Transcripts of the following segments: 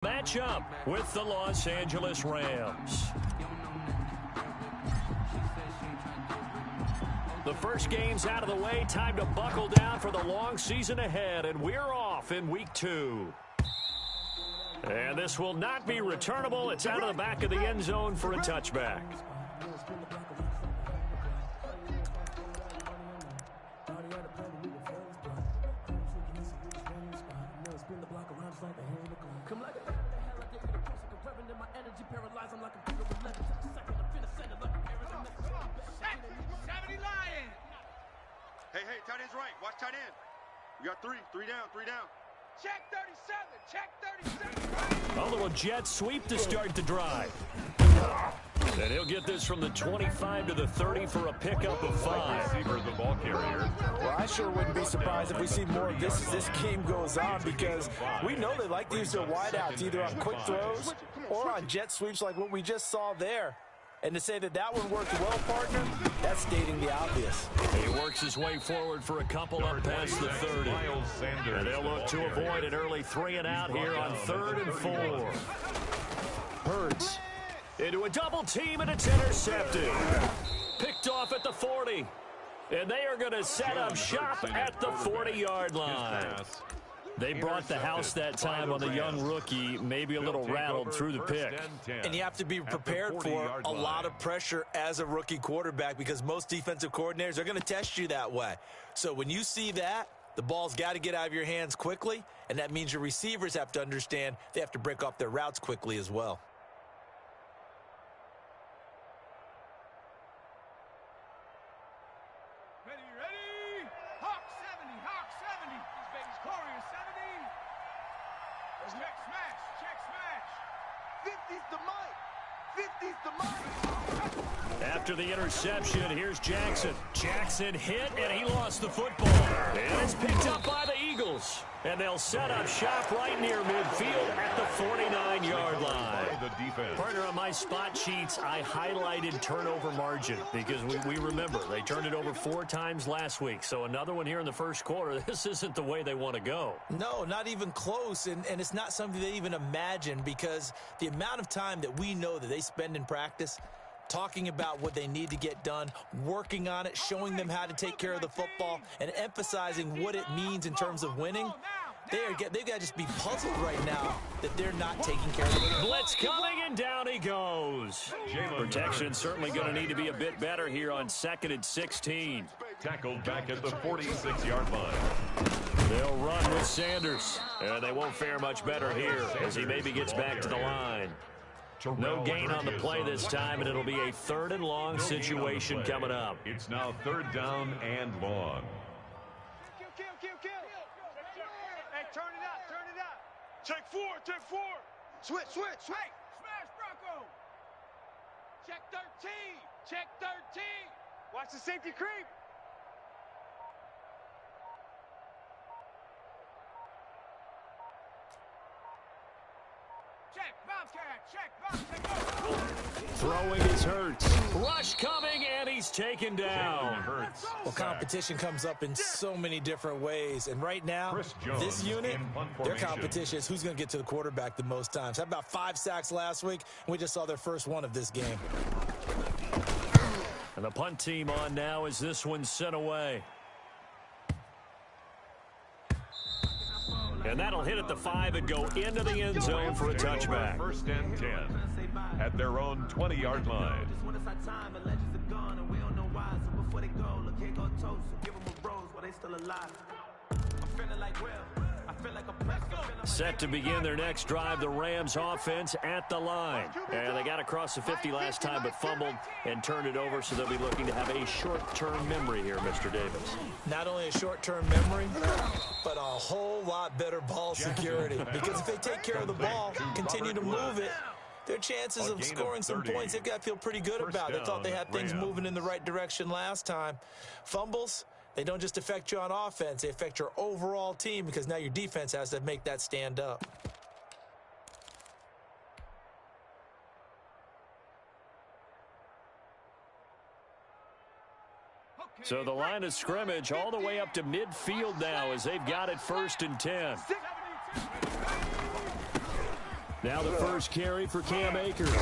Matchup with the Los Angeles Rams. The first game's out of the way. Time to buckle down for the long season ahead, and we're off in week 2. And this will not be returnable. It's out of the back of the end zone for a touchback. Hey, tight end's right. Watch tight end. We got three down. Check 37. A little jet sweep to start the drive. And he'll get this from the 25 to the 30 for a pickup of 5. Receiver, the ball carrier. Well, I sure wouldn't be surprised if we see more of this as this game goes on, because we know they like to use their wideouts either on quick throws or on jet sweeps like what we just saw there. And to say that one worked well, partner, that's stating the obvious. He works his way forward for a couple up past the 30. And they'll look to avoid an early 3-and-out here on 3rd and 4. Hurts into a double team, and it's intercepted. Picked off at the 40. And they are going to set up shop at the 40-yard line. They brought the house that time on the young rookie, maybe a little rattled through the pick. And you have to be prepared for a lot of pressure as a rookie quarterback, because most defensive coordinators are going to test you that way. So when you see that, the ball's got to get out of your hands quickly, and that means your receivers have to understand they have to break off their routes quickly as well. After the interception, here's Jackson. Jackson hit, and he lost the football. And it's picked up by the Eagles. And they'll set up shop right near midfield at the 49-yard line. Partner, on my spot sheets, I highlighted turnover margin because we remember they turned it over 4 times last week. So another one here in the first quarter. This isn't the way they want to go. No, not even close. And it's not something they even imagine, because the amount of time that we know that they spend in practice talking about what they need to get done, working on it, showing them how to take care of the football, and emphasizing what it means in terms of winning. They've got to just be puzzled right now that they're not taking care of the football. Blitz coming, and down he goes. Protection certainly going to need to be a bit better here on 2nd and 16. Tackled back at the 46-yard line. They'll run with Sanders, and they won't fare much better here as he maybe gets back to the line. No gain on the play this time, and it'll be a 3rd and long situation coming up. It's now 3rd down and long. Kill. Hey, turn it up. Check 4. Switch. Hey, smash Bronco. Check 13. Watch the safety creep. Throwing is Hurts. Rush coming, and he's taken down. Well, competition comes up in so many different ways. And right now, this unit, their competition is who's going to get to the quarterback the most times. How about 5 sacks last week? And we just saw their first one of this game. And the punt team on now as this one's sent away. And that'll hit at the 5 and go into the end zone for a touchback. 1st and 10 at their own 20-yard line. Set to begin their next drive, the Rams offense at the line. And they got across the 50 last time but fumbled and turned it over, so they'll be looking to have a short-term memory here, Mr. Davis. Not only a short-term memory, but a whole lot better ball security. Because if they take care of the ball, continue to move it, their chances of scoring some points, they've got to feel pretty good about. They thought they had things moving in the right direction last time. Fumbles, they don't just affect you on offense, they affect your overall team, because now your defense has to make that stand up. So the line of scrimmage all the way up to midfield now as they've got it 1st and 10. Now the first carry for Cam Akers.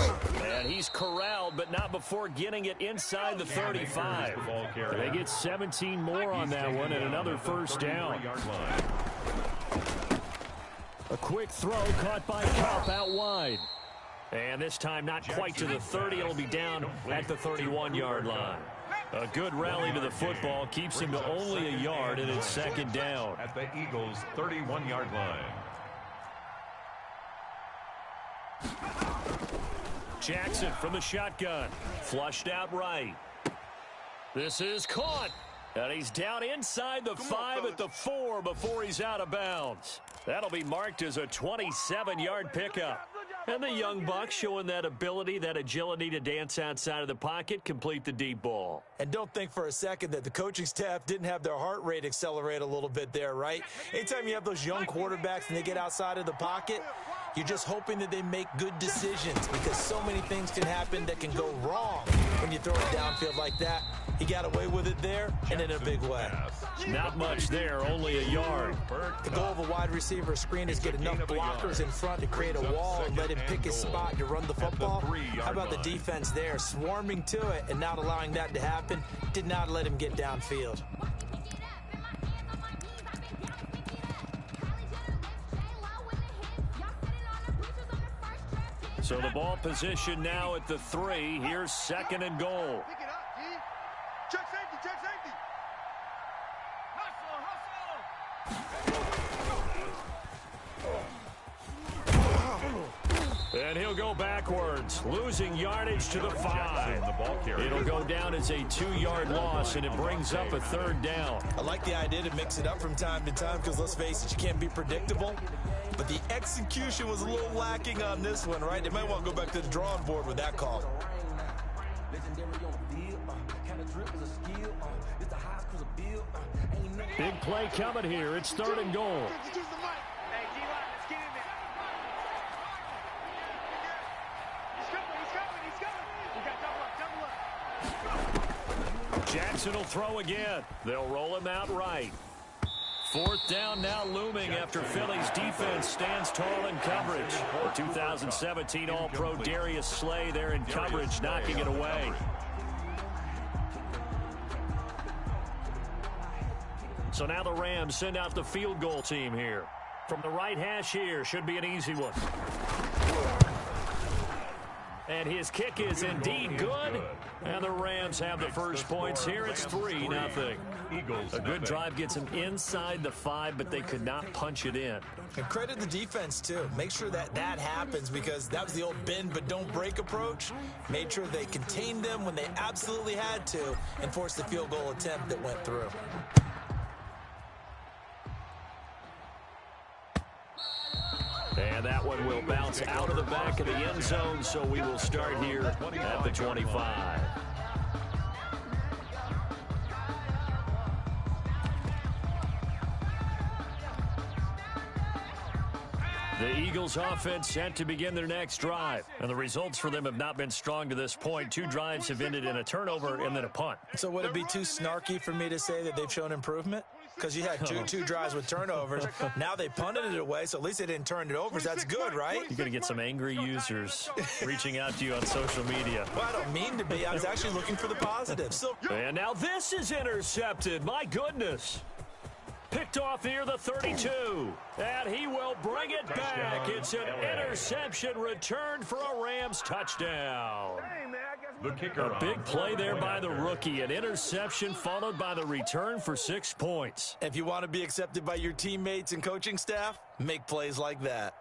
And he's corralled, but not before getting it inside the 35. They get 17 more on that one and another first down. A quick throw caught by Cup out wide. And this time not quite to the 30. It'll be down at the 31-yard line. A good rally to the football keeps him to only a yard, and it's second down. At the Eagles' 31-yard line. Jackson from the shotgun. Flushed out right. This is caught. And he's down inside the 5 at the 4 before he's out of bounds. That'll be marked as a 27-yard pickup. And the young buck showing that ability, that agility to dance outside of the pocket, complete the deep ball. And don't think for a second that the coaching staff didn't have their heart rate accelerate a little bit there, right? Anytime you have those young quarterbacks and they get outside of the pocket, you're just hoping that they make good decisions because so many things can happen that can go wrong when you throw it downfield like that. He got away with it there and in a big way. Not much there, only a yard. The goal of a wide receiver screen is get enough blockers in front to create a wall and let him pick his spot to run the football. How about the defense there, swarming to it and not allowing that to happen? Did not let him get downfield. So the ball position now at the 3. Here's second and goal. Pick it up, G. Check safety, check safety. And he'll go backwards, losing yardage to the 5. It'll go down as a 2-yard loss, and it brings up a third down. I like the idea to mix it up from time to time because, let's face it, you can't be predictable. But the execution was a little lacking on this one, right? They might want to go back to the drawing board with that call. Big play coming here. It's third and goal. Jackson will throw again. They'll roll him out right. Fourth down now looming after Philly's defense stands tall in coverage. The 2017 All-Pro Darius Slay there in coverage, knocking it away. So now the Rams send out the field goal team here. From the right hash here, should be an easy one. And his kick is indeed good. And the Rams have the first points here. It's 3-0. A good drive gets them inside the 5, but they could not punch it in. And credit the defense, too. Make sure that that happens because that was the old bend but don't break approach. Made sure they contained them when they absolutely had to and forced the field goal attempt that went through. And that one will bounce out of the back of the end zone, so we will start here at the 25. The Eagles offense set to begin their next drive. And the results for them have not been strong to this point. 2 drives have ended in a turnover and then a punt. So would it be too snarky for me to say that they've shown improvement? Because you had two drives with turnovers. Now they punted it away, so at least they didn't turn it over. So that's good, right? You're going to get some angry users reaching out to you on social media. Well, I don't mean to be. I was actually looking for the positives. And now this is intercepted. My goodness. Picked off near the 32. And he will bring it back. It's an interception returned for a Rams touchdown. The kicker. A big play there by the rookie. An interception followed by the return for 6 points. If you want to be accepted by your teammates and coaching staff, make plays like that.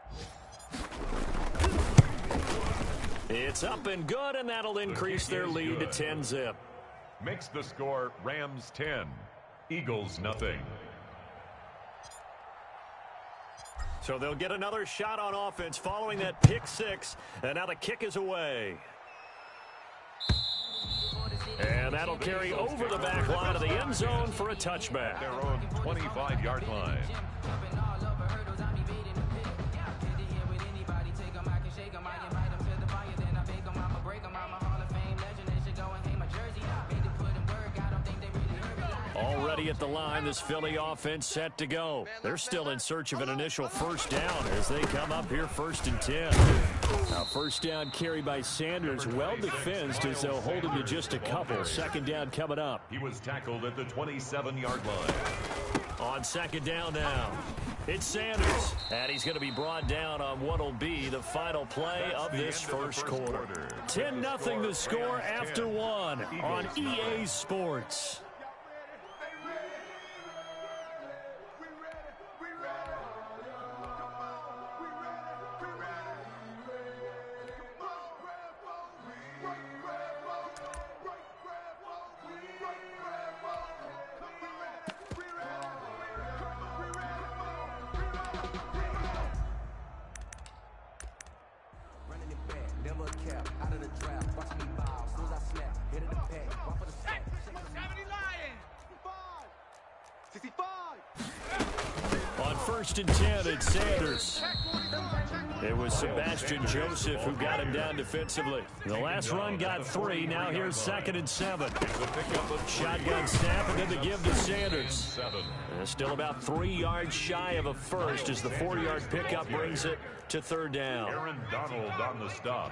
It's up and good, and that'll increase their lead to 10-zip. Makes the score Rams 10, Eagles nothing. So they'll get another shot on offense following that pick 6, and now the kick is away. And that'll carry over the back line of the end zone for a touchback. Their own 25-yard line. ready at the line. This Philly offense set to go. They're still in search of an initial first down as they come up here 1st and 10. Now, first down carry by Sanders. Well defensed as they'll hold him to just a couple. Second down coming up. He was tackled at the 27-yard line. On second down now, it's Sanders. And he's going to be brought down on what will be the final play of this first quarter. 10-0 the score after one on EA Sports. On 1st and 10, it's Sanders. It was Sebastian Joseph who got him down defensively. The last run got 3. Now here's 2nd and 7. Shotgun snap and then the give to Sanders. Still about 3 yards shy of a first as the 4-yard pickup brings it to 3rd down. Aaron Donald on the stop.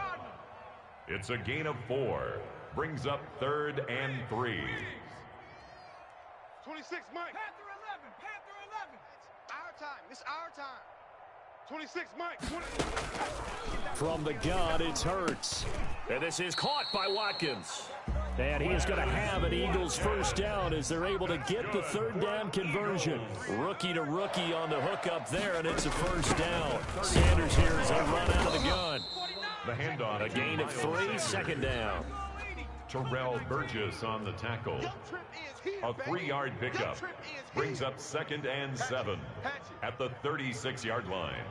It's a gain of 4. Brings up 3rd and 3. 26, Mike. Panther 11, Panther 11. Our time. It's our time. 26, Mike. 20. From the gun, it's Hurts. And this is caught by Watkins. And he is going to have an Eagles first down as they're able to get the 3rd down conversion. Rookie to rookie on the hook up there, and it's a first down. Sanders here as they run out of the gun. The handoff. A gain of 3, 2nd down. Terrell Burgess on the tackle. A 3-yard pickup. Brings up 2nd and 7 at the 36-yard line.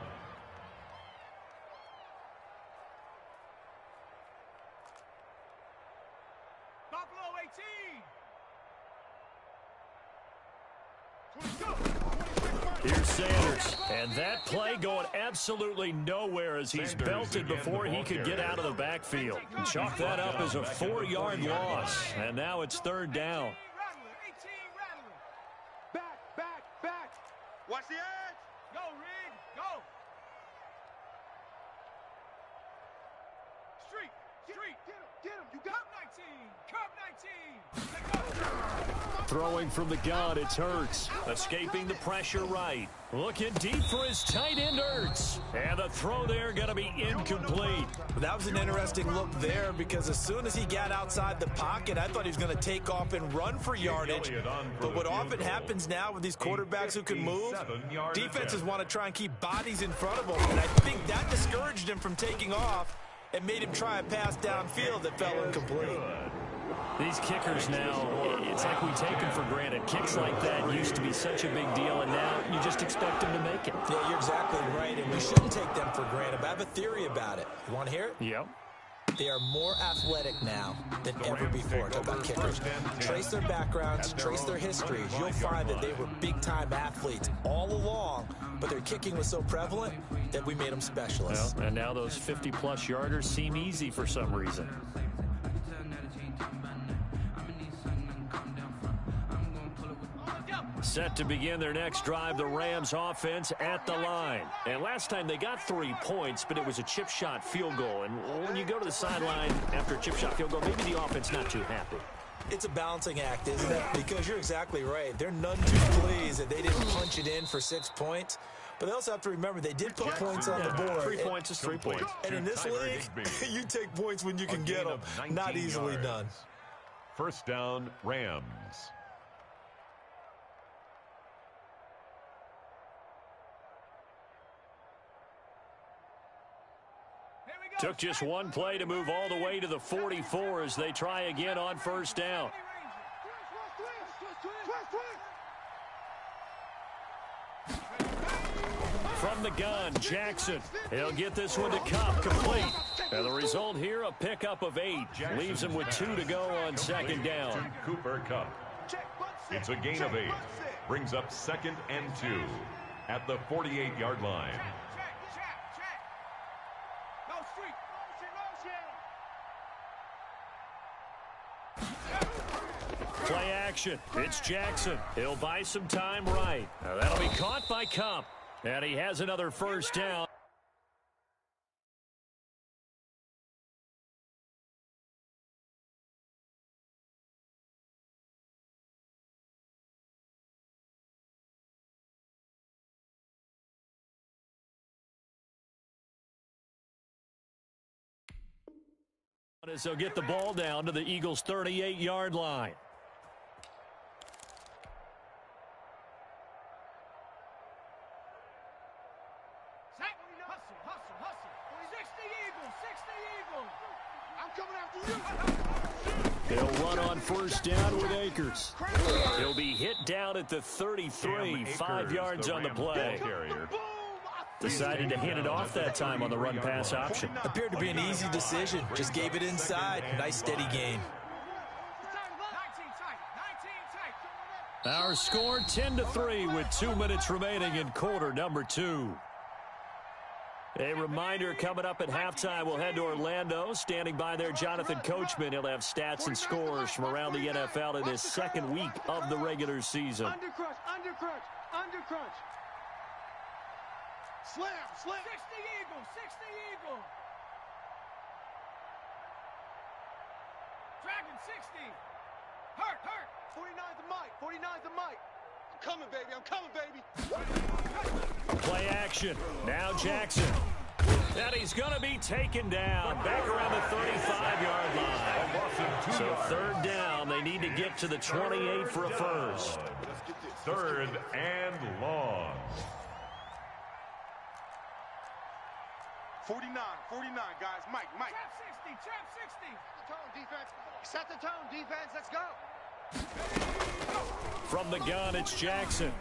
Buffalo 18. Here's Sanders. And that play going absolutely nowhere as he's belted before he could get out of the backfield. Chalk that up as a 4-yard loss. And now it's 3rd down. Back. Watch the edge. Go, Rig. Go. Street. Get him. You got Cup 19. Throwing from the gun, it's Hurts. Escaping the pressure right. Looking deep for his tight end, Hurts. And the throw there going to be incomplete. That was an interesting look there because as soon as he got outside the pocket, I thought he was going to take off and run for yardage. But what often happens now with these quarterbacks who can move, defenses want to try and keep bodies in front of them. And I think that discouraged him from taking off and made him try a pass downfield that fell incomplete. These kickers now, it's like we take them for granted. Kicks like that used to be such a big deal, and now you just expect them to make it. Yeah, you're exactly right, and we shouldn't take them for granted. But I have a theory about it. You want to hear it? Yep. They are more athletic now than ever before. Talk about kickers. Trace their backgrounds, trace their histories. You'll find that they were big-time athletes all along, but their kicking was so prevalent that we made them specialists. Well, and now those 50-plus yarders seem easy for some reason. Set to begin their next drive, the Rams offense at the line. And last time they got 3 points, but it was a chip shot field goal. And when you go to the sideline after a chip shot field goal, maybe the offense not too happy. It's a balancing act, isn't it? Because you're exactly right. They're none too pleased that they didn't punch it in for 6 points. But they also have to remember they did put points on the board. 3 points is 3 points. And in this league, you take points when you can get them. Not easily done. First down, Rams. Took just one play to move all the way to the 44 as they try again on first down. From the gun, Jackson. He'll get this one to Cup, complete. And the result here, a pickup of 8. Leaves him with 2 to go on second down. Cooper Cup. It's a gain of 8. Brings up 2nd and 2 at the 48-yard line. Play action. It's Jackson. He'll buy some time right. Now that'll be caught by Cup. And he has another first down. As they'll get the ball down to the Eagles' 38-yard line. They'll run on first down with Akers. He'll be hit down at the 33, 5 yards on the play. Decided to hand it off that time on the run-pass option. Appeared to be an easy decision. Just gave it inside. Nice steady gain. Our score 10-3 with 2 minutes remaining in quarter number 2. A reminder coming up at halftime, we'll head to Orlando. Standing by there, Jonathan Coachman. He'll have stats and scores from around the NFL in his second week of the regular season. Undercrunch, undercrunch, undercrunch. Slam, slam. 60 Eagle, 60 Eagle. Dragon 60. Hurt, hurt. 49's the mic, 49's the mic. I'm coming, baby, I'm coming, baby. Play action. Now Jackson. And he's going to be taken down back around the 35-yard line. So third down, they need to get to the 28 for a first. Third and long. 49, guys. Mike. Trap 60, trap 60. Set the tone, defense. Let's go. From the gun, it's Jackson.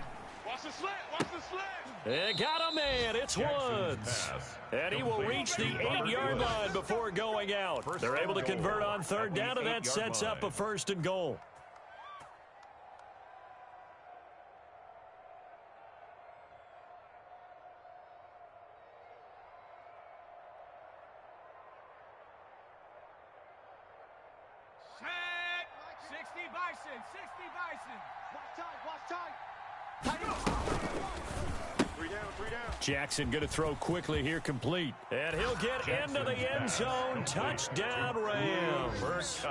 Watch the slant, watch the slant. They got a man. It's Woods. And he will reach the 8-yard line before going out. They're able to convert on third down, and that sets up a first and goal. Set. 60 Bison, 60 Bison. Watch time. Three down. Jackson going to throw quickly here, complete. And he'll get into the end zone. Touchdown, Rams.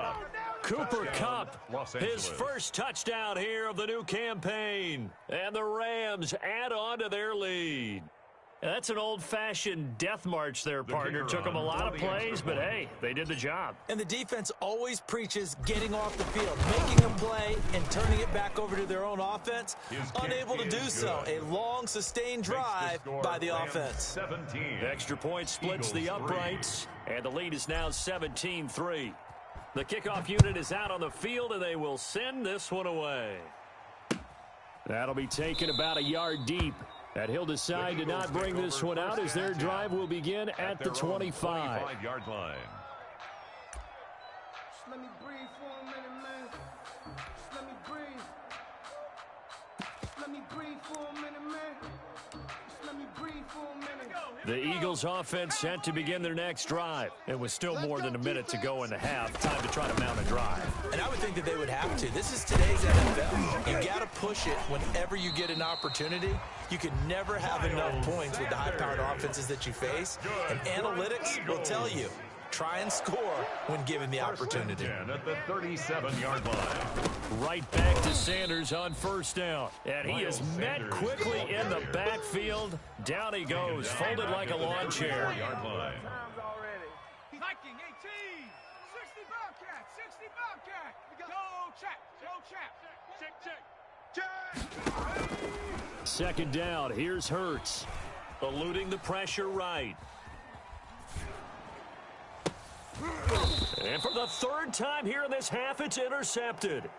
Cooper Kupp, his first touchdown here of the new campaign. And the Rams add on to their lead. That's an old-fashioned death march there, partner. Took them a lot of plays, but hey, they did the job. And the defense always preaches getting off the field, making a play, and turning it back over to their own offense. Unable to do so. A long, sustained drive by the offense. 17. Extra point splits the uprights, and the lead is now 17-3. The kickoff unit is out on the field, and they will send this one away. That'll be taken about a yard deep. And he'll decide to not bring this one out as their drive will begin at the 25-yard line. Just let me breathe for a minute, man. Just let me breathe. Just let me breathe for a minute, man. Just let me breathe for a minute. The Eagles offense set to begin their next drive. It was still more than a minute to go in the half. Time to try to mount a drive. And I would think that they would have to. This is today's NFL. You got to push it whenever you get an opportunity. You can never have enough points with the high-powered offenses that you face. And analytics will tell you, try and score when given the opportunity. At the 37-yard line. Right back to Sanders on first down. And he is met quickly in the backfield. Down he goes, folded like a lawn chair. Viking 18. 60 Bobcat, 60 Bobcat. Go Chap, go Chap. Check. Second down, here's Hurts. Eluding the pressure right. And for the third time here in this half, it's intercepted.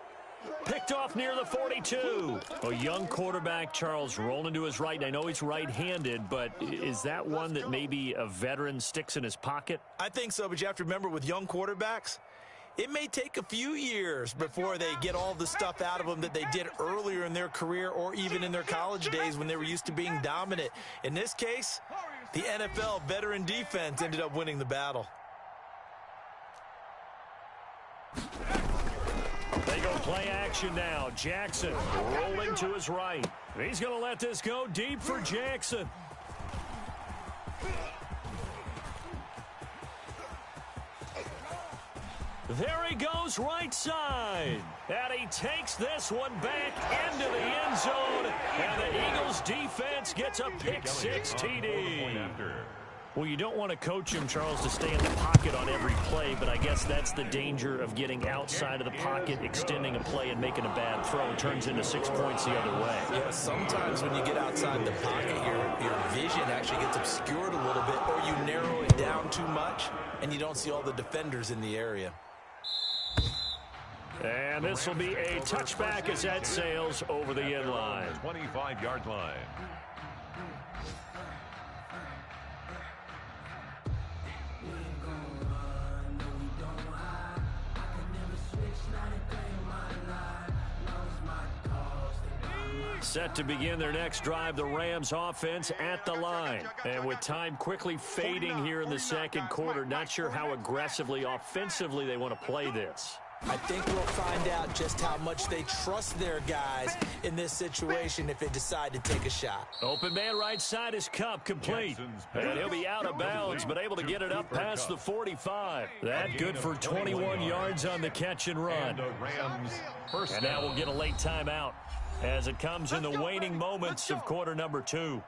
Picked off near the 42. A young quarterback, Charles, rolling to his right. I know he's right-handed, but is that one that maybe a veteran sticks in his pocket? I think so, but you have to remember with young quarterbacks, it may take a few years before they get all the stuff out of them that they did earlier in their career or even in their college days when they were used to being dominant. In this case, the NFL veteran defense ended up winning the battle. They go play action now. Jackson rolling to his right. He's going to let this go deep for Jackson. There he goes right side. And he takes this one back into the end zone. And the Eagles defense gets a pick six TD. Well, you don't want to coach him, Charles, to stay in the pocket on every play, but I guess that's the danger of getting outside of the pocket, extending a play, and making a bad throw. It turns into 6 points the other way. Yeah, sometimes when you get outside the pocket, your vision actually gets obscured a little bit, or you narrow it down too much, and you don't see all the defenders in the area. And this will be a touchback as that sails over the end line. 25-yard line. Set to begin their next drive, the Rams offense at the line. And with time quickly fading here in the second quarter, not sure how aggressively, offensively they want to play this. I think we'll find out just how much they trust their guys in this situation if they decide to take a shot. Open man right side is Cup, complete. And he'll be out of bounds, but able to get it up past the 45. That good for 21 yards on the catch and run. And now we'll get a late timeout as it comes in the waning moments of quarter number 2.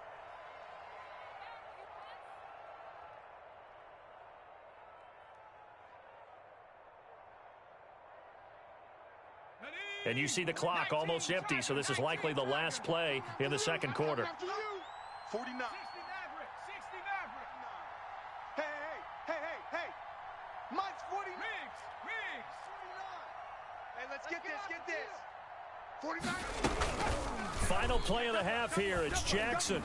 And you see the clock almost empty, so this is likely the last play in the second quarter. 49. Hey. Mine's 40. Riggs. Hey, let's get this. 49. Final play of the half here. It's Jackson.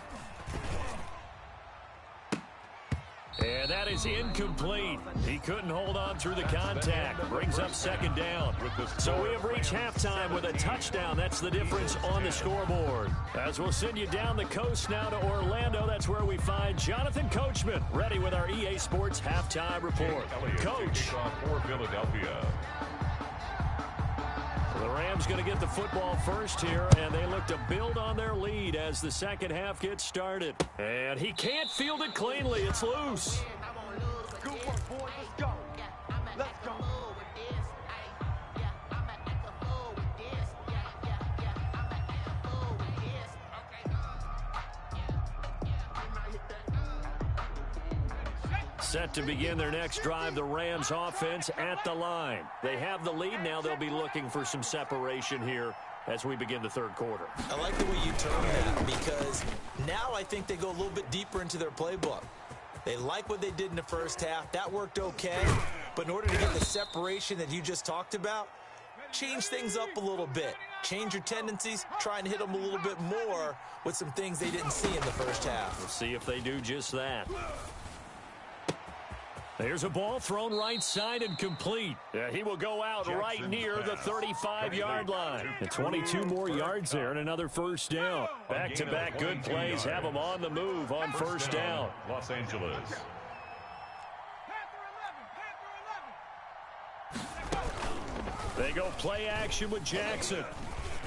And that is incomplete. He couldn't hold on through the contact. Brings up second down. So we have reached halftime with a touchdown. That's the difference on the scoreboard. As we'll send you down the coast now to Orlando, that's where we find Jonathan Coachman, ready with our EA Sports halftime report. Coach. For Philadelphia. The Rams going to get the football first here, and they look to build on their lead as the second half gets started. And he can't field it cleanly. It's loose. Good work, boys. Let's go. Set to begin their next drive, the Rams offense at the line. They have the lead now. They'll be looking for some separation here as we begin the third quarter. I like the way you term that because now I think they go a little bit deeper into their playbook. They like what they did in the first half. That worked okay. But in order to get the separation that you just talked about, change things up a little bit. Change your tendencies. Try and hit them a little bit more with some things they didn't see in the first half. We'll see if they do just that. There's a ball thrown right side and complete. He will go out right near the 35-yard line. And 22 more yards there and another first down. Back-to-back good plays have them on the move on first down. Los Angeles. They go play action with Jackson.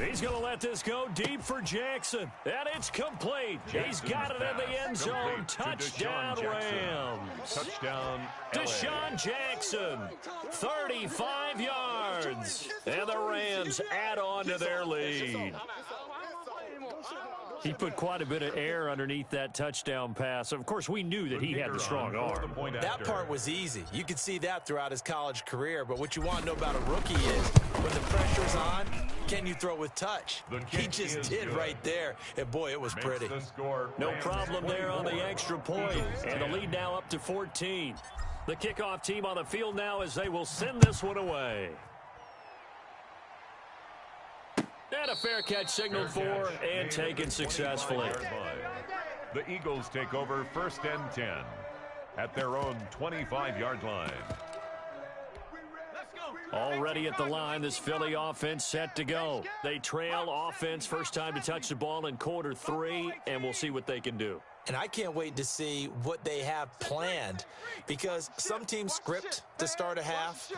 He's going to let this go deep for Jackson. And it's complete. He's got it in the end zone. Touchdown, Rams. Touchdown, Deshaun Jackson, 35 yards. And the Rams add on to their lead. He put quite a bit of air underneath that touchdown pass. Of course, we knew that he had the strong arm. That part was easy. You could see that throughout his college career. But what you want to know about a rookie is when the pressure's on, can you throw with touch? He just did right there. And, boy, it was pretty. No problem there on the extra point. And the lead now up to 14. The kickoff team on the field now as they will send this one away. And a fair catch signaled for and taken successfully. The Eagles take over 1st and 10 at their own 25-yard line. Already at the line, this Philly offense set to go. They trail offense, first time to touch the ball in quarter 3, and we'll see what they can do. And I can't wait to see what they have planned, because some teams script to start a half.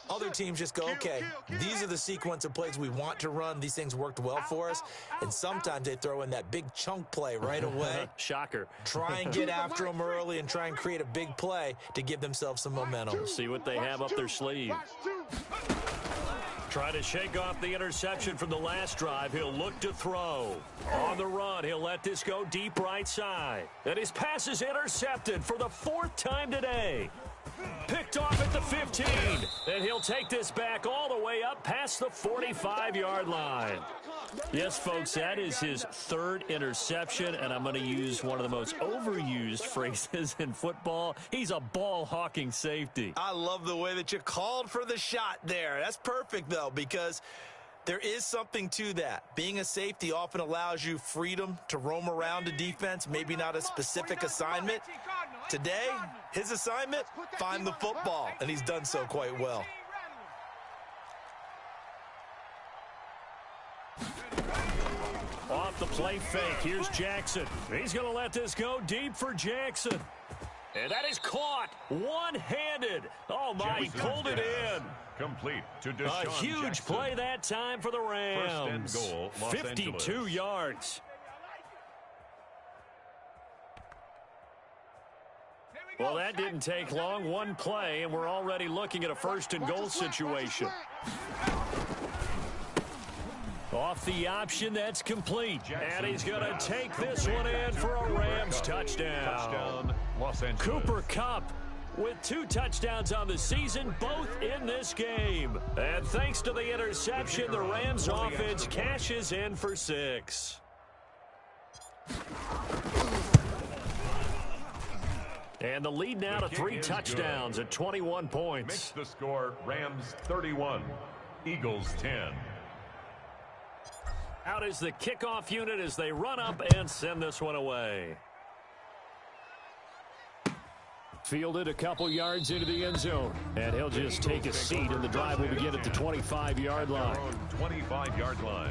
Other teams just go, okay, these are the sequence of plays we want to run. These things worked well for us. And sometimes they throw in that big chunk play right away. Shocker. Try and get after them early and try and create a big play to give themselves some momentum. See what they have up their sleeve. Try to shake off the interception from the last drive. He'll look to throw. On the run, he'll let this go deep right side. And his pass is intercepted for the 4th time today. Picked off at the 15. And he'll take this back all the way up past the 45-yard line. Yes, folks, that is his 3rd interception, and I'm going to use one of the most overused phrases in football. He's a ball-hawking safety. I love the way that you called for the shot there. That's perfect, though, because there is something to that. Being a safety often allows you freedom to roam around a defense, maybe not a specific assignment. Today, his assignment, find the football, and he's done so quite well. Off the play fake, here's Jackson. He's going to let this go deep for Jackson. And that is caught one-handed. Oh, my, he pulled it in. Complete to Deshaun A huge Jackson. play that time for the Rams. 1st and goal, Los 52 Angeles. yards. Well, that didn't take long. One play, and we're already looking at a 1st and goal situation. Off the option, that's complete. And he's going to take this one in for a Rams touchdown. Los Angeles. Cooper Kupp with 2 touchdowns on the season, both in this game. And thanks to the interception, the Rams offense cashes in for 6. And the lead now to 3 touchdowns at 21 points. Makes the score Rams 31, Eagles 10. Out is the kickoff unit as they run up and send this one away. Fielded a couple yards into the end zone. And he'll just take a seat, and the drive will begin at the 25-yard line. 25-yard line.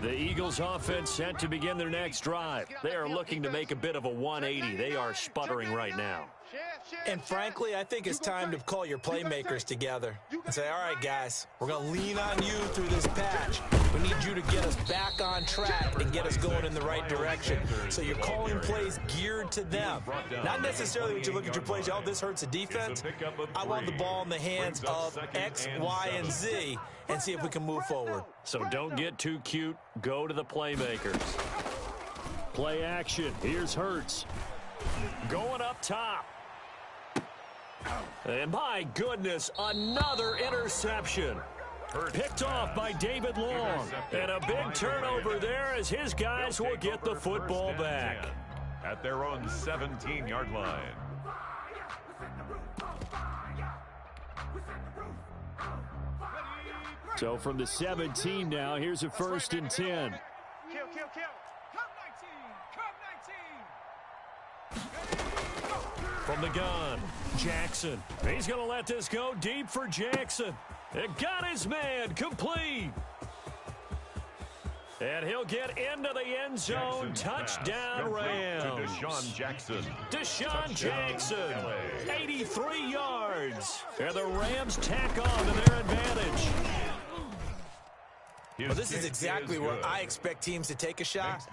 The Eagles offense set to begin their next drive. They are looking to make a bit of a 180. They are sputtering right now. And frankly, I think it's time to call your playmakers together and say, all right, guys, we're going to lean on you through this patch. We need you to get us back on track and get us going in the right direction. So you're calling plays geared to them. Not necessarily when you look at your plays, oh, this hurts the defense. I want the ball in the hands of X, Y, and Z and see if we can move forward. So don't get too cute. Go to the playmakers. Play action. Here's Hurts. Going up top. And my goodness, another interception. Picked off by David Long. And a big turnover there as his guys will get the football back. At their own 17-yard line. So from the 17 now, here's a 1st and 10. From the gun, Jackson. He's going to let this go deep for Jackson. It got his man complete. And he'll get into the end zone. Touchdown Rams. Deshaun Jackson. Deshaun Jackson, 83 yards. And the Rams tack on to their advantage. Well, this is exactly where I expect teams to take a shot.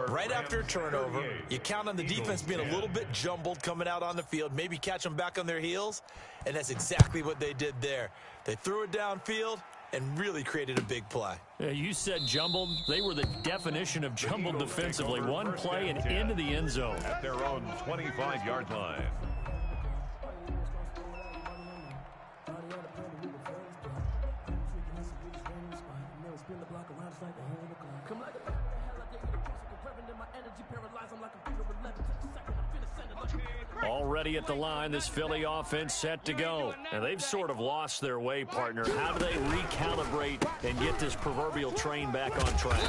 Right after a turnover, you count on the defense being a little bit jumbled coming out on the field, maybe catch them back on their heels, and that's exactly what they did there. They threw it downfield and really created a big play. Yeah, you said jumbled. They were the definition of jumbled defensively. One play and into the end zone. At their own 25-yard line. Already at the line, this Philly offense set to go. And they've sort of lost their way, partner. How do they recalibrate and get this proverbial train back on track?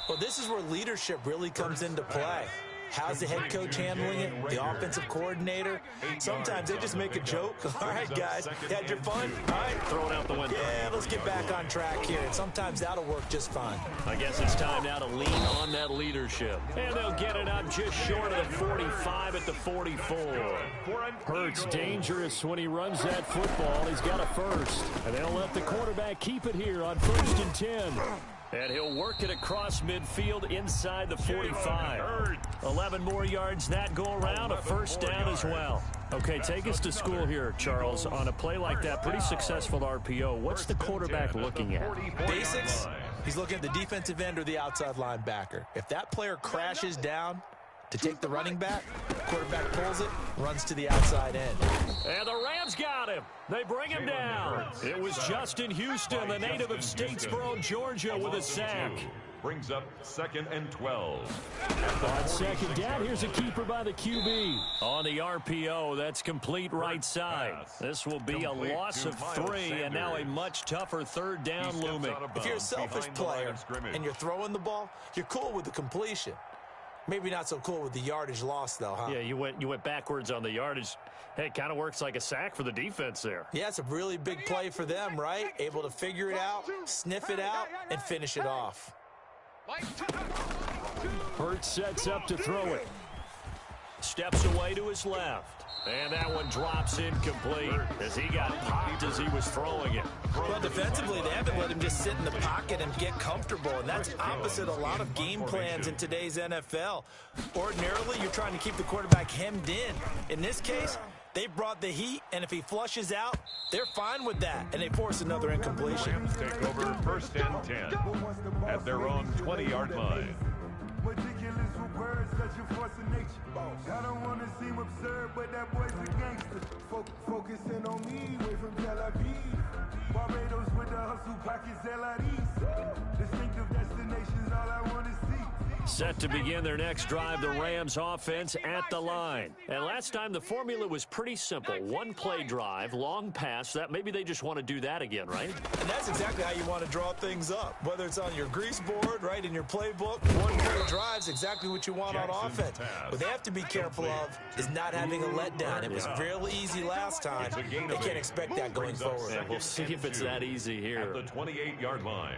Well, this is where leadership really comes into play. How's the head coach handling it? The offensive coordinator? Sometimes they just make a joke. All right, guys, you had your fun? All right. Throw it out the window. Yeah, let's get back on track here. And sometimes that'll work just fine. I guess it's time now to lean on that leadership. And they'll get it up just short of the 45 at the 44. Hurts dangerous when he runs that football. He's got a first. And they'll let the quarterback keep it here on 1st and 10. And he'll work it across midfield inside the 45. 11 more yards that go around, a first down as well. Okay, take us to school here, Charles. On a play like that, pretty successful RPO. What's the quarterback looking at? Basics. He's looking at the defensive end or the outside linebacker. If that player crashes down to take the running back, quarterback pulls it, runs to the outside end. And the Rams got him. They bring him down. It was Justin Houston, the native of Statesboro, Georgia, with a sack. Brings up 2nd and 12. On 2nd down, here's a keeper by the QB. On the RPO, that's complete right side. This will be a loss of 3, and now a much tougher 3rd down looming. If you're a selfish player and you're throwing the ball, you're cool with the completion. Maybe not so cool with the yardage loss, though, huh? Yeah, you went backwards on the yardage. Hey, it kind of works like a sack for the defense there. Yeah, it's a really big play for them, right? Able to figure it out, sniff it out, and finish it off. Hurts sets up to throw it. Steps away to his left. And that one drops incomplete as he got popped as he was throwing it. Well, defensively, they haven't let him just sit in the pocket and get comfortable, and that's opposite a lot of game plans in today's NFL. Ordinarily, you're trying to keep the quarterback hemmed in. In this case, they brought the heat, and if he flushes out, they're fine with that, and they force another incompletion. Rams take over 1st and 10 at their own 20-yard line. Ridiculous with words, such a force of nature. I don't want to seem absurd, but that boy's a gangster. Focusing on me, away from Tel Aviv. Barbados with the hustle pockets, LIDs. Distinctive destinations, all I want to see. Set to begin their next drive, the Rams offense at the line. And last time the formula was pretty simple. One play drive, long pass. That maybe they just want to do that again, right? And that's exactly how you want to draw things up. Whether it's on your grease board, right, in your playbook, one play drive's exactly what you want on offense. What they have to be careful of is not having a letdown. It was real easy last time. They can't expect that going forward. Yeah, we'll see if it's that easy here. At the 28-yard line.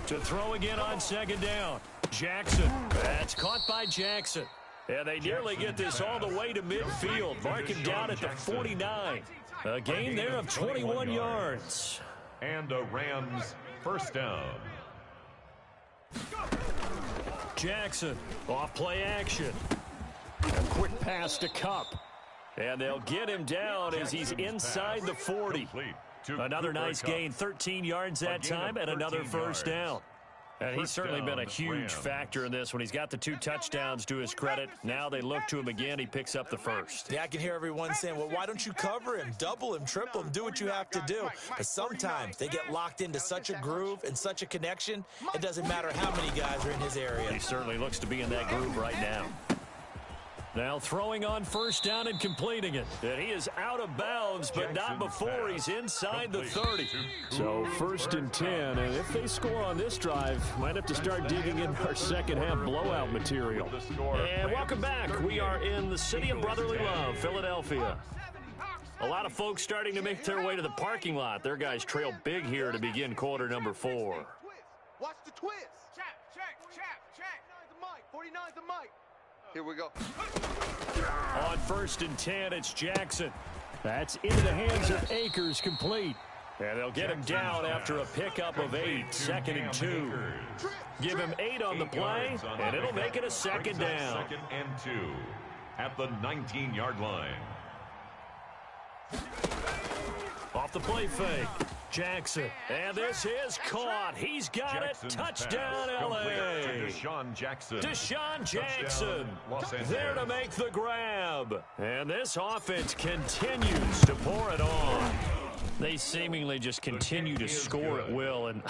To throw again on 2nd down. Jackson. That's caught by Jackson. And they nearly get this all the way to midfield. Mark him down at the 49. A gain there of 21 yards. And a Rams 1st down. Jackson off play action. A quick pass to Cup. And they'll get him down as he's inside the 40. Another nice gain, 13 yards that time, and another 1st down. And he's certainly been a huge factor in this when he's got the 2 touchdowns to his credit. Now they look to him again. He picks up the 1st. Yeah, I can hear everyone saying, well, why don't you cover him, double him, triple him, do what you have to do. But sometimes they get locked into such a groove and such a connection, it doesn't matter how many guys are in his area. He certainly looks to be in that groove right now. Now throwing on 1st down and completing it. And he is out of bounds, but not before he's inside the 30. So 1st and 10, and if they score on this drive, might have to start digging in our second half blowout material. And welcome back. We are in the city of brotherly love, Philadelphia. A lot of folks starting to make their way to the parking lot. Their guys trail big here to begin quarter number 4. Watch the twist. Check. 49's the mic. Here we go. On 1st and 10, it's Jackson. That's into the hands of Akers, complete. And they'll get him down after a pickup of 8, 2nd and 2. Give him 8 on the play, and it'll make it a 2nd down. 2nd and 2 at the 19-yard line. Off the play fake. Jackson. And this is caught. He's got it. Touchdown, L.A. DeSean Jackson. DeSean Jackson. There to make the grab. And this offense continues to pour it on. They seemingly just continue to score at will. And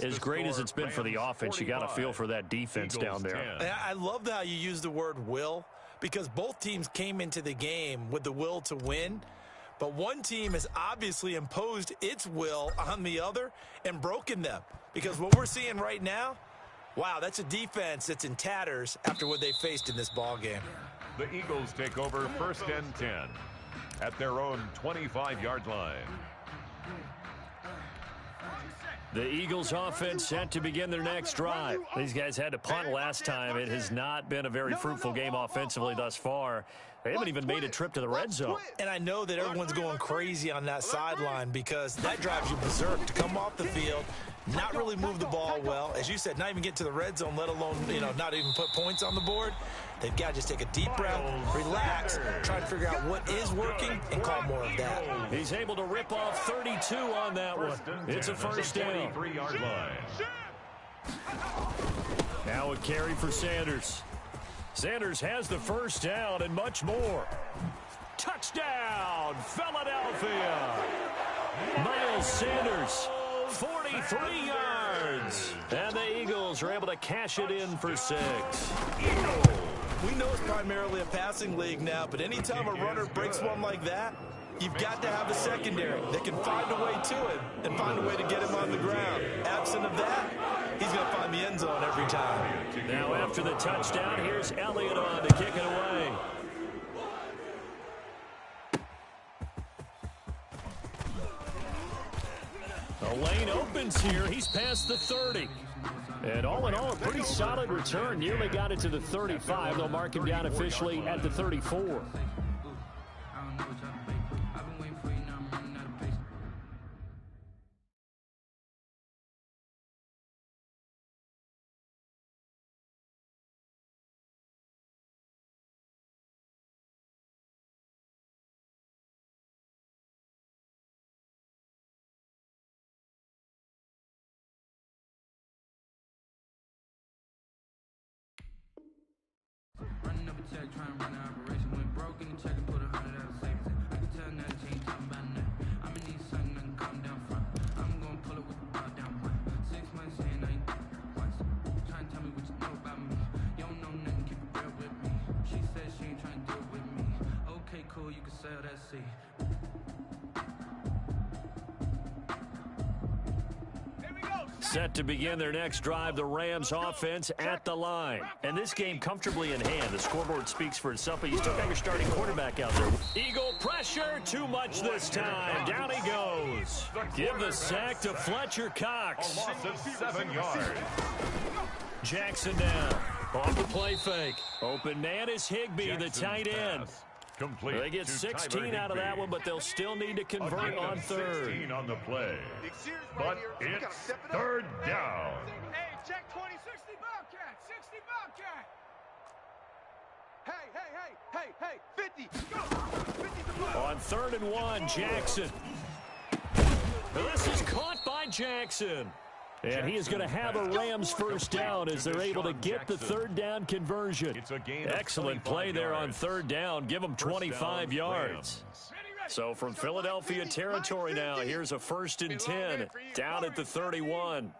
as great as it's been for the offense, you got to feel for that defense down there. I love how you use the word will, because both teams came into the game with the will to win. But one team has obviously imposed its will on the other and broken them. Because what we're seeing right now, wow, that's a defense that's in tatters after what they faced in this ball game. The Eagles take over 1st and 10 at their own 25-yard line. The Eagles offense set to begin their next drive. These guys had to punt last time. It has not been a very fruitful game offensively thus far. They haven't even made a trip to the red zone. And I know that everyone's going crazy on that sideline because that drives you berserk to come off the field, not really move the ball well. As you said, not even get to the red zone, let alone, not even put points on the board. They've got to just take a deep breath, relax, try to figure out what is working, and call more of that. He's able to rip off 32 on that one. It's a first down. 23-yard line. Now a carry for Sanders. Sanders has the first down and much more. Touchdown, Philadelphia. Miles Sanders, 43 yards. And the Eagles are able to cash it in for 6. We know it's primarily a passing league now, but anytime a runner breaks one like that, you've got to have a secondary that can find a way to him and find a way to get him on the ground. Absent of that, he's going to find the end zone every time. Now after the touchdown, here's Elliott on to kick it away. The lane opens here. He's past the 30. And all in all, a pretty solid return. Nearly got it to the 35. They'll mark him down officially at the 34. Trying to run an operation, went broke in the check and put 100 out of savings. I can tell now that you ain't talking about nothing. I'ma need something that can calm down front. I'm gonna pull it with the bar down one. 6 months in, I ain't once. Trying to tell me what you know about me. You don't know nothing, keep it real with me. She said she ain't trying to deal with me. Okay, cool, you can sell that seed. Set to begin their next drive, the Rams offense at the line. And this game comfortably in hand. The scoreboard speaks for itself, but you still got your starting quarterback out there. Eagle pressure, too much this time. Down he goes. Give the sack to Fletcher Cox. A loss of 7 yards. Jackson down. Off the play fake. Open man is Higbee, the tight end. Complete. They get 16 out of that one, but they'll still need to convert on third. 16 on the play. But it's third down. Hey, check 20, 60 Bobcat, 60 Bobcat. Hey, 50. Go. 50's the ball. On 3rd and 1, Jackson. This is caught by Jackson. And he is going to have a Rams first down as they're able to get the third down conversion. Excellent play there on 3rd down. Give them 25 yards. So from Philadelphia territory now, here's a 1st and 10 down at the 31.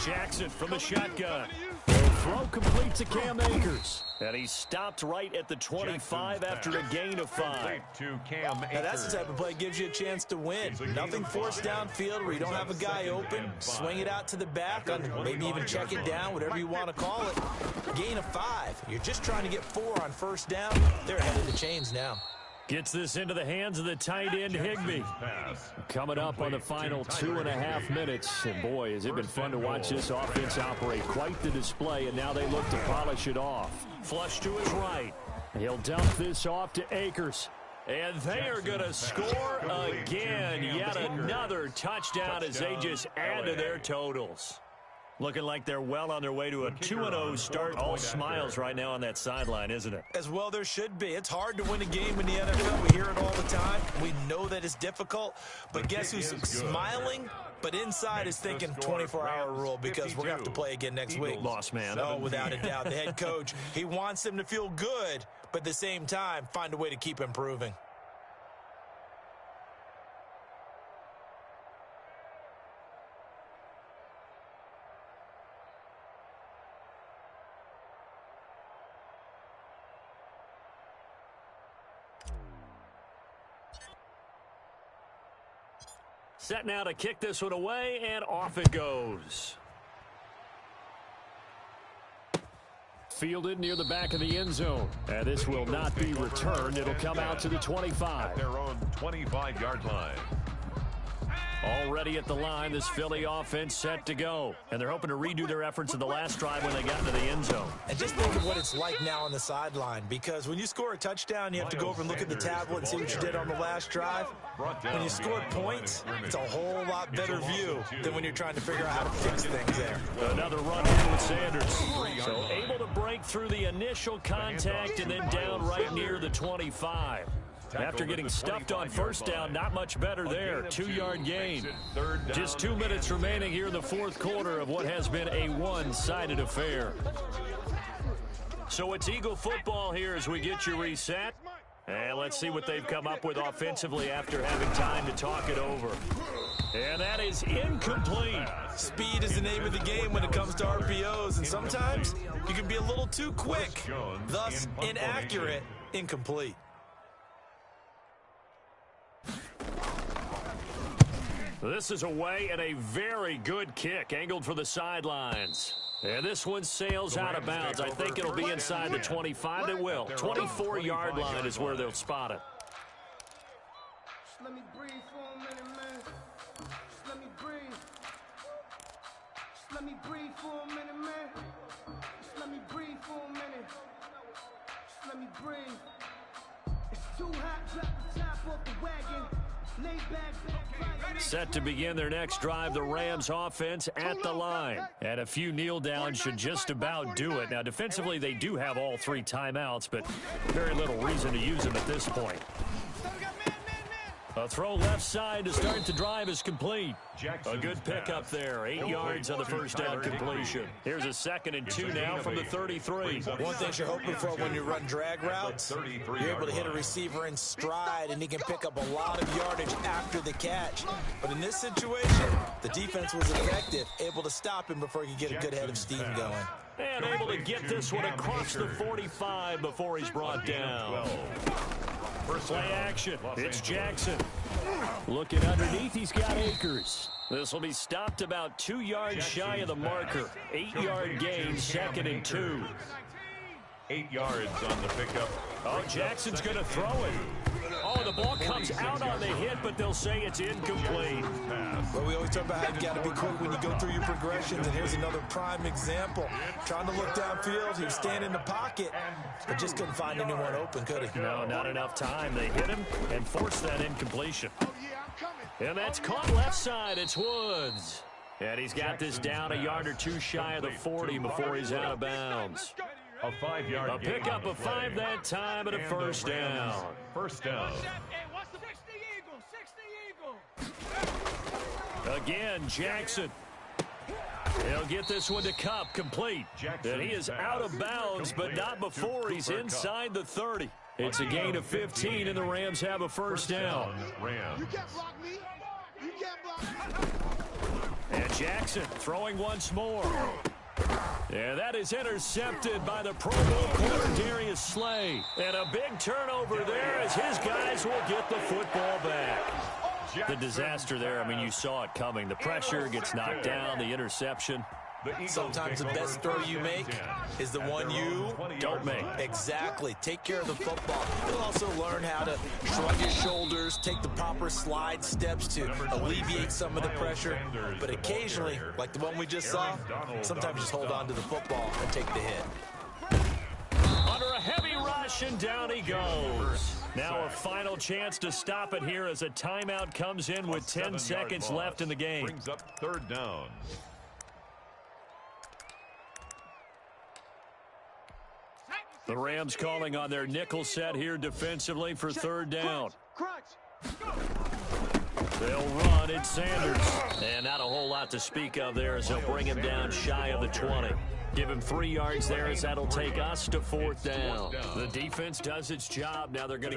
Jackson from the shotgun. Throw complete to Cam Akers. And he stopped right at the 25 after a gain of 5. Now that's the type of play that gives you a chance to win. Nothing forced downfield where you don't have a guy open. Swing it out to the back, maybe even check it down, whatever you want to call it. Gain of 5. You're just trying to get 4 on 1st down. They're ahead of the chains now. Gets this into the hands of the tight end, Higbee. Coming up on the final 2.5 minutes. And boy, has it been fun to watch this offense operate. Quite the display, and now they look to polish it off. Flush to his right. He'll dump this off to Akers. And they are going to score again. Yet another touchdown as they just add to their totals. Looking like they're well on their way to a 2-0 start. All smiles right now on that sideline, isn't it? As well there should be. It's hard to win a game in the NFL. We hear it all the time. We know that it's difficult. But guess who's smiling? But inside is thinking 24-hour rule because we're going to have to play again next week. Boss man. Oh, without a doubt. The head coach, he wants them to feel good, but at the same time, find a way to keep improving. Set now to kick this one away, and off it goes. Fielded near the back of the end zone. And this will not be returned. It'll come out to the 25. At their own 25-yard line. Already at the line, this Philly offense set to go. And they're hoping to redo their efforts in the last drive when they got into the end zone. And just think of what it's like now on the sideline, because when you score a touchdown, you have to go over and look at the tablet and see what you did on the last drive. When you scored points, it's a whole lot better view than when you're trying to figure out how to fix things there. Another run in with Sanders. So able to break through the initial contact and then down right near the 25. After getting stuffed on first down, not much better there. 2-yard gain. Just 2 minutes remaining here in the fourth quarter of what has been a one-sided affair. So it's Eagle football here as we get you reset. And let's see what they've come up with offensively after having time to talk it over. And that is incomplete. Speed is the name of the game when it comes to RPOs, and sometimes you can be a little too quick, thus inaccurate, incomplete. This is away and a very good kick, angled for the sidelines. And this one sails out of bounds. I think it'll be inside the 25. It will. 24-yard line is where they'll spot it. Just let me breathe for a minute, man. Just let me breathe. Just let me breathe for a minute, man. Just let me breathe for a minute. Just let me breathe. It's too hot, drop the top off the wagon. Lay back. Set to begin their next drive, the Rams offense at the line. And a few kneel downs should just about do it. Now, defensively, they do have all 3 timeouts, but very little reason to use them at this point. A throw left side to start the drive is complete. A good pickup there. 8 yards on the first down completion. Here's a 2nd and 2 now from the 33. One thing you're hoping for when you run drag routes, you're able to hit a receiver in stride, and he can pick up a lot of yardage after the catch. But in this situation, the defense was effective, able to stop him before he could get a good head of steam going. And able to get this one across the 45 before he's brought down. Play action. It's Jackson. Looking underneath, he's got Akers. This will be stopped about 2 yards shy of the marker. 8-yard gain, 2nd and 2. 8 yards on the pickup. Oh, Jackson's going to throw it. Oh, the ball comes out on the hit, but they'll say it's incomplete. Well, we always talk about how you got to be quick when you go through your progressions, and here's another prime example. Trying to look downfield, he was standing in the pocket, but just couldn't find anyone open, could he? No, not enough time. They hit him and forced that incompletion. And that's caught left side. It's Woods. And he's got this down a yard or 2 shy of the 40 before he's out of bounds. A 5-yard A pickup of 5 that time and a first down. First down. Again, Jackson. He'll get this one to Kupp, complete. And he is out of bounds, but not before he's inside the 30. It's a gain of 15, and the Rams have a first down. You can't block me. You can't block me. And Jackson throwing once more. And that is intercepted by the Pro Bowl corner Darius Slay. And a big turnover there as his guys will get the football back. The disaster there, I mean, you saw it coming. The pressure gets knocked down, the interception. Sometimes the best throw you make is the one you don't make. Exactly. Take care of the football. You'll also learn how to shrug your shoulders, take the proper slide steps to alleviate some of the pressure. But occasionally, like the one we just saw, sometimes just hold on to the football and take the hit. Under a heavy rush, and down he goes. Now a final chance to stop it here as a timeout comes in with 10 seconds left in the game. Brings up 3rd down. The Rams calling on their nickel set here defensively for 3rd down. They'll run. It's Sanders. And not a whole lot to speak of there as they'll bring him down shy of the 20. Give him 3 yards there as that'll take us to 4th down. The defense does its job. Now they're going to